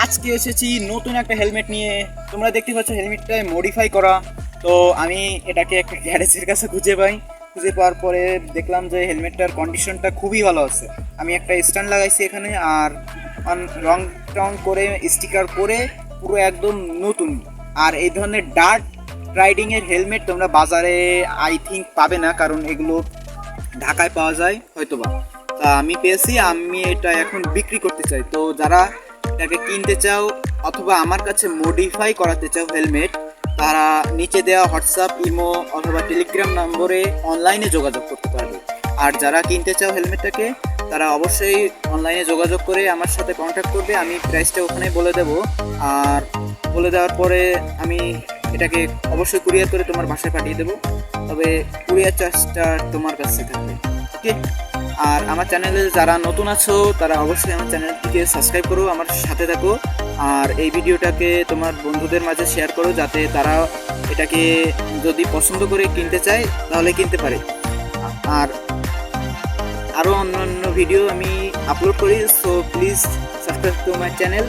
আজকে এসেছি নতুন একটা হেলমেট নিয়ে। তোমরা দেখতে পাচ্ছ হেলমেটটা মডিফাই করা। তো আমি এটাকে একটা গ্যারেজের কাছে খুঁজে পাওয়ার পরে দেখলাম যে হেলমেটটার কন্ডিশনটা খুবই ভালো আছে। আমি একটা স্ট্যান্ড লাগাইছি এখানে, আর রং টং করে স্টিকার করে পুরো একদম নতুন। আর এই ধরনের ডার্ট রাইডিংয়ের হেলমেট তোমরা বাজারে আই থিঙ্ক পাবে না, কারণ এগুলো ঢাকায় পাওয়া যায় হয়তোবা। তা আমি পেয়েছি, আমি এটা এখন বিক্রি করতে চাই। তো যারা এটাকে কিনতে চাও অথবা আমার কাছে মডিফাই করাতে চাও হেলমেট, তারা নিচে দেওয়া হোয়াটসঅ্যাপ, ইমো অথবা টেলিগ্রাম নম্বরে অনলাইনে যোগাযোগ করতে পারবে। আর যারা কিনতে চাও হেলমেটটাকে, তারা অবশ্যই অনলাইনে যোগাযোগ করে আমার সাথে কন্ট্যাক্ট করবে। আমি প্রাইসটা ওখানে বলে দেবো। আর বলে দেওয়ার পরে আমি এটাকে অবশ্যই কুরিয়ার করে তোমার বাসায় পাঠিয়ে দেবো, তবে কুরিয়ার চার্জটা তোমার কাছে থাকবে। ওকে। আর আমার চ্যানেলে যারা নতুন আছো তারা অবশ্যই আমার চ্যানেলটিকে সাবস্ক্রাইব করো, আমার সাথে থাকো। আর এই ভিডিওটাকে তোমার বন্ধুদের মাঝে শেয়ার করো, যাতে তারা এটাকে যদি পছন্দ করে কিনতে চায় তাহলে কিনতে পারে। আর আরও অন্যান্য ভিডিও আমি আপলোড করি, so please subscribe to my channel.